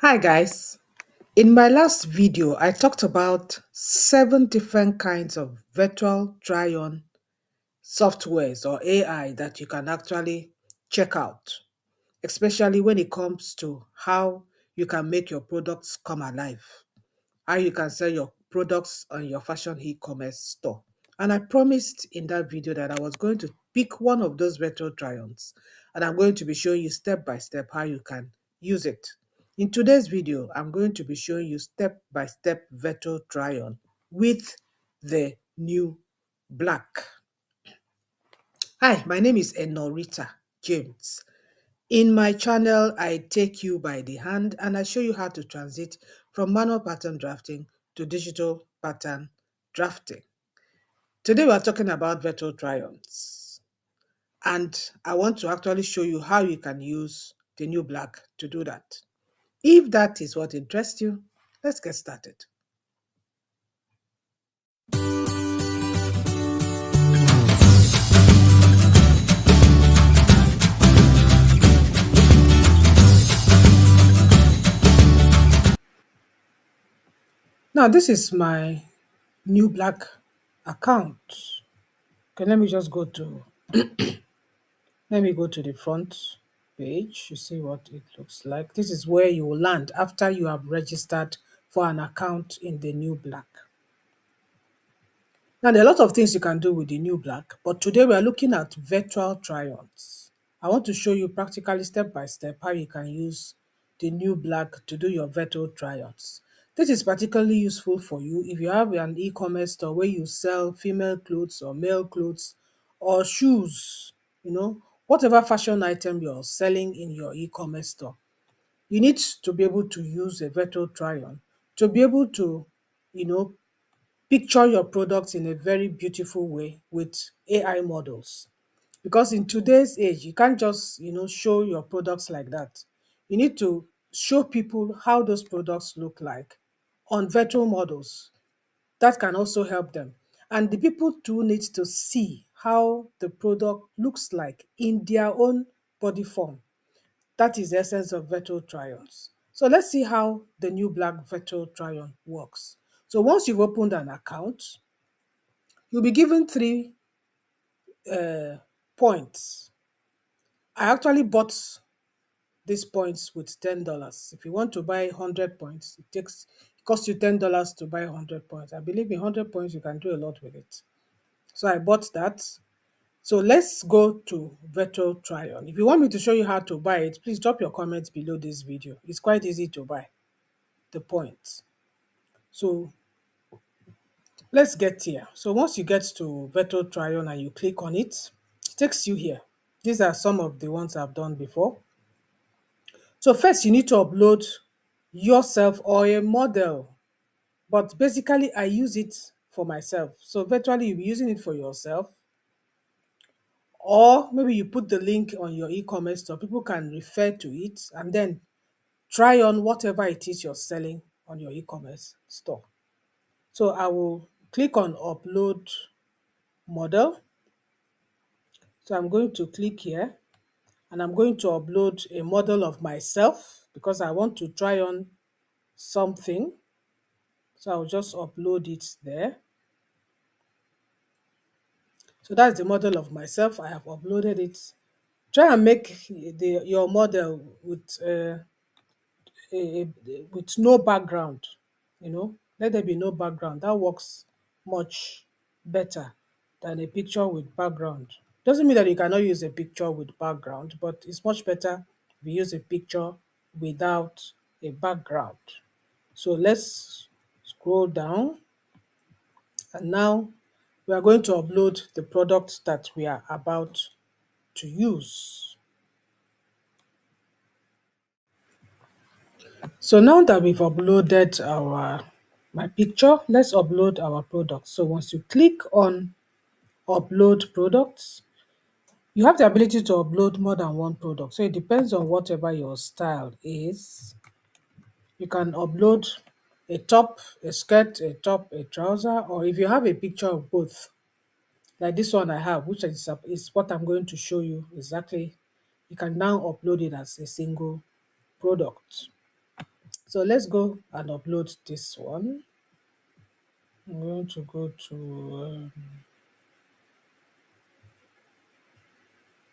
Hi guys. In my last video, I talked about 7 different kinds of virtual try-on softwares or AI that you can actually check out, especially when it comes to how you can make your products come alive, how you can sell your products on your fashion e-commerce store. And I promised in that video that I was going to pick one of those virtual try-ons and I'm going to be showing you step by step how you can use it. In today's video, I'm going to be showing you step by step virtual try-on with the new black. Hi, my name is Enorita James. In my channel, I take you by the hand and I show you how to transit from manual pattern drafting to digital pattern drafting. Today, we're talking about virtual try-ons, and I want to actually show you how you can use the new black to do that. If that is what interests you, let's get started. Now, this is my new black account. Okay, let me go to the front page. You see what it looks like. This is where you will land after you have registered for an account in the new black. Now, there are a lot of things you can do with the new black, but today we are looking at virtual try-ons. I want to show you practically step by step how you can use the new black to do your virtual try-ons. This is particularly useful for you if you have an e-commerce store where you sell female clothes or male clothes or shoes, whatever fashion item you're selling in your e-commerce store. You need to be able to use a virtual try-on to be able to, you know, picture your products in a very beautiful way with AI models. Because in today's age, you can't just, show your products like that. You need to show people how those products look like on virtual models. That can also help them. And the people too need to see how the product looks like in their own body form. That is the essence of virtual try-ons. So let's see how the new black virtual try-on works. So once you've opened an account, you'll be given three points. I actually bought these points with $10. If you want to buy 100 points, it costs you $10 to buy 100 points. I believe in 100 points you can do a lot with it. So I bought that. So let's go to virtual try-on. If you want me to show you how to buy it, please drop your comments below this video. It's quite easy to buy the points. So let's get here. So once you get to virtual try-on and you click on it, it takes you here. These are some of the ones I've done before. So first you need to upload yourself or a model, but basically I use it for myself. So virtually you'll be using it for yourself, or maybe you put the link on your e-commerce store. People can refer to it and then try on whatever it is you're selling on your e-commerce store. So I will click on upload model. So I'm going to click here and I'm going to upload a model of myself because I want to try on something. So I'll just upload it there. So that's the model of myself. I have uploaded it. Try and make your model with no background. Let there be no background. That works much better than a picture with background. Doesn't mean that you cannot use a picture with background, but it's much better if you use a picture without a background. So let's scroll down, and now we are going to upload the product that we are about to use. So now that we've uploaded my picture, let's upload our product. So once you click on upload products, you have the ability to upload more than one product. So it depends on whatever your style is. You can upload a top, a skirt, a top, a trouser, or if you have a picture of both, like this one I have, which is what I'm going to show you exactly, you can now upload it as a single product. So let's go and upload this one. I'm going to go to,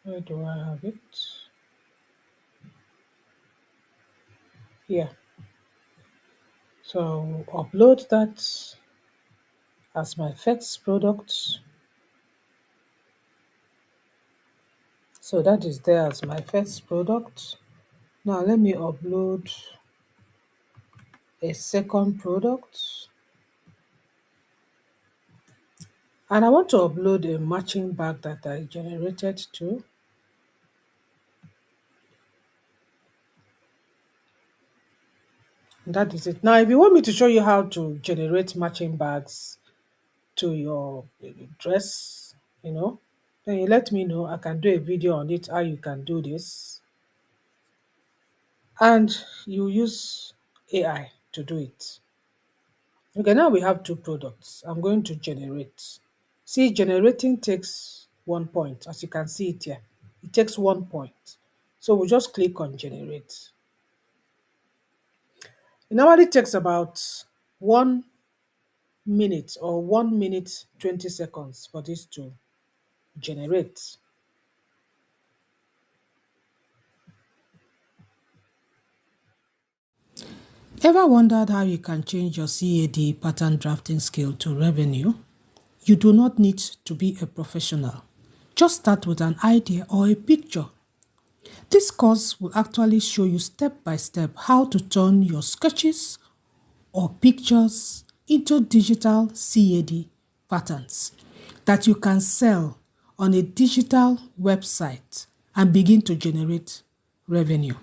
where do I have it? Here. So upload that as my first product. So that is there as my first product. Now let me upload a second product. And I want to upload a matching bag that I generated too. That is it. Now, if you want me to show you how to generate matching bags to your dress, then you let me know. I can do a video on it, how you can do this. And you use AI to do it. Okay, now we have two products. I'm going to generate. See, generating takes 1 point, as you can see it here. It takes 1 point. So we just click on generate. It normally takes about 1 minute or 1 minute 20 seconds for this to generate. Ever wondered how you can change your CAD pattern drafting skill to revenue? You do not need to be a professional. Just start with an idea or a picture. This course will actually show you step by step how to turn your sketches or pictures into digital CAD patterns that you can sell on a digital website and begin to generate revenue.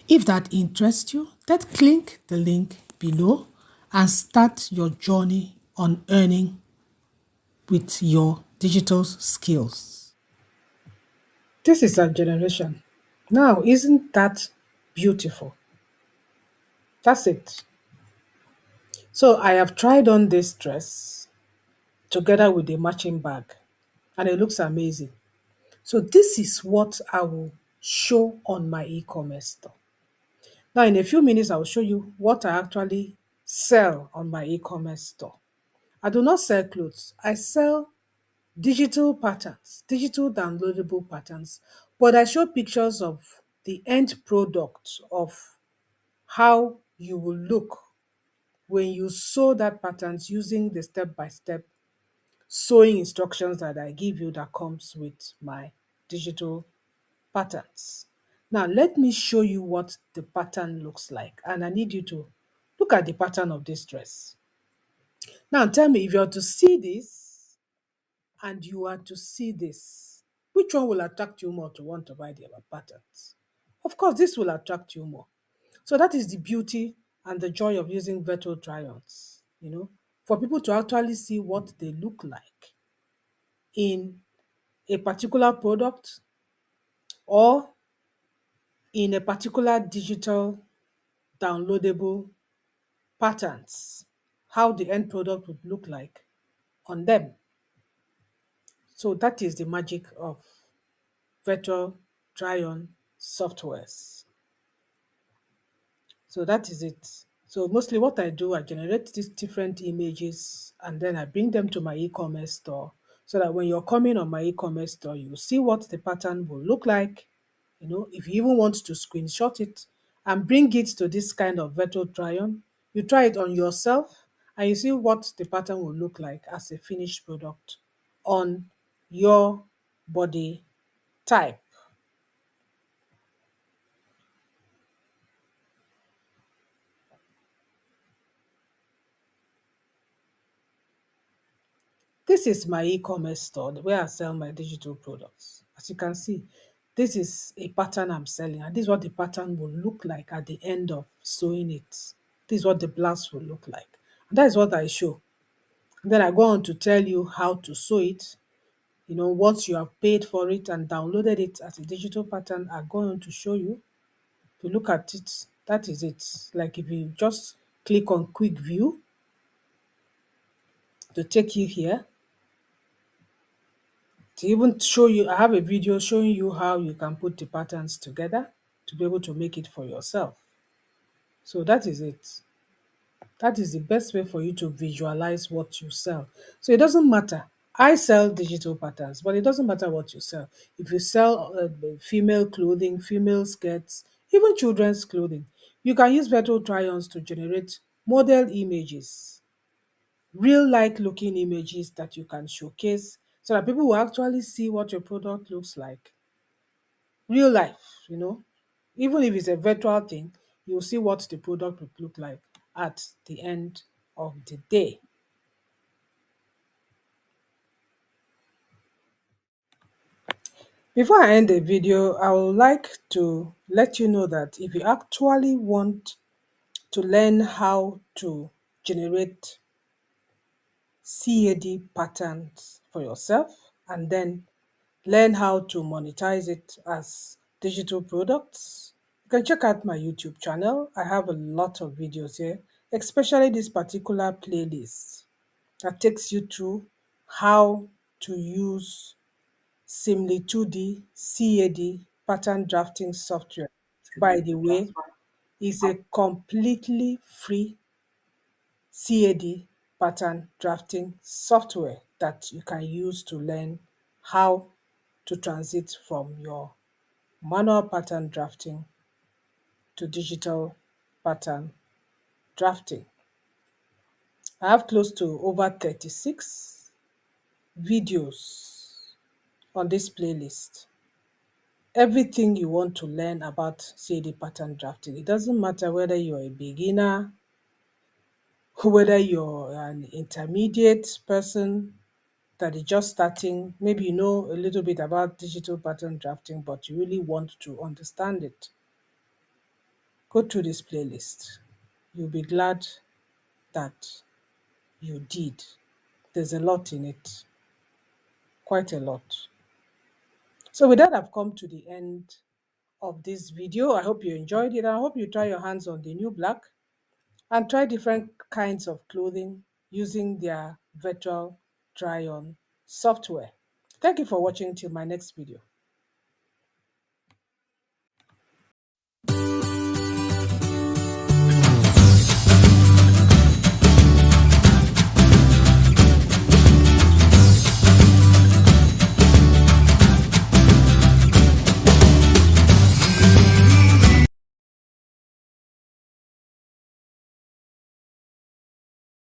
If that interests you, then click the link below and start your journey on earning with your digital skills. This is a generation. Now, isn't that beautiful? That's it. So I have tried on this dress together with the matching bag, and it looks amazing. So this is what I will show on my e-commerce store. Now in a few minutes, I will show you what I actually sell on my e-commerce store. I do not sell clothes. I sell digital patterns, digital downloadable patterns, but I show pictures of the end product of how you will look when you sew that patterns using the step-by-step sewing instructions that I give you that comes with my digital patterns. Now let me show you what the pattern looks like, and I need you to look at the pattern of this dress. Now tell me, if you are to see this and you are to see this, which one will attract you more to want to buy the patterns? Of course, this will attract you more. So that is the beauty and the joy of using virtual try-ons, for people to actually see what they look like in a particular product or in a particular digital downloadable patterns, how the end product would look like on them. So that is the magic of virtual try-on softwares. So that is it. So mostly what I do, I generate these different images and then I bring them to my e-commerce store so that when you're coming on my e-commerce store, you see what the pattern will look like. If you even want to screenshot it and bring it to this kind of virtual try-on, you try it on yourself and you see what the pattern will look like as a finished product on your body type. This is my e-commerce store where I sell my digital products. As you can see, this is a pattern I'm selling, and this is what the pattern will look like at the end of sewing it. This is what the blouse will look like. And that is what I show. And then I go on to tell you how to sew it. Once you have paid for it and downloaded it as a digital pattern, I go on to show you. If you look at it, that is it. Like if you just click on quick view to take you here, to even show you, I have a video showing you how you can put the patterns together to be able to make it for yourself. So that is it. That is the best way for you to visualize what you sell. So it doesn't matter. I sell digital patterns, but it doesn't matter what you sell. If you sell female clothing, female skirts, even children's clothing, you can use virtual try-ons to generate model images, real like looking images that you can showcase so that people will actually see what your product looks like. Real life. Even if it's a virtual thing, you'll see what the product will look like at the end of the day. Before I end the video, I would like to let you know that if you actually want to learn how to generate CAD patterns for yourself and then learn how to monetize it as digital products, you can check out my YouTube channel. I have a lot of videos here, especially this particular playlist that takes you through how to use Simly 2D CAD pattern drafting software. By the way, is a completely free CAD pattern drafting software that you can use to learn how to transit from your manual pattern drafting to digital pattern drafting. I have close to over 36 videos on this playlist. Everything you want to learn about CAD pattern drafting. It doesn't matter whether you're a beginner, whether you're an intermediate person that is just starting, maybe you know a little bit about digital pattern drafting, but you really want to understand it. Go through this playlist. You'll be glad that you did. There's a lot in it, quite a lot. So with that, I've come to the end of this video. I hope you enjoyed it. I hope you try your hands on Thenewblack and try different kinds of clothing using their virtual try-on software. Thank you for watching till my next video.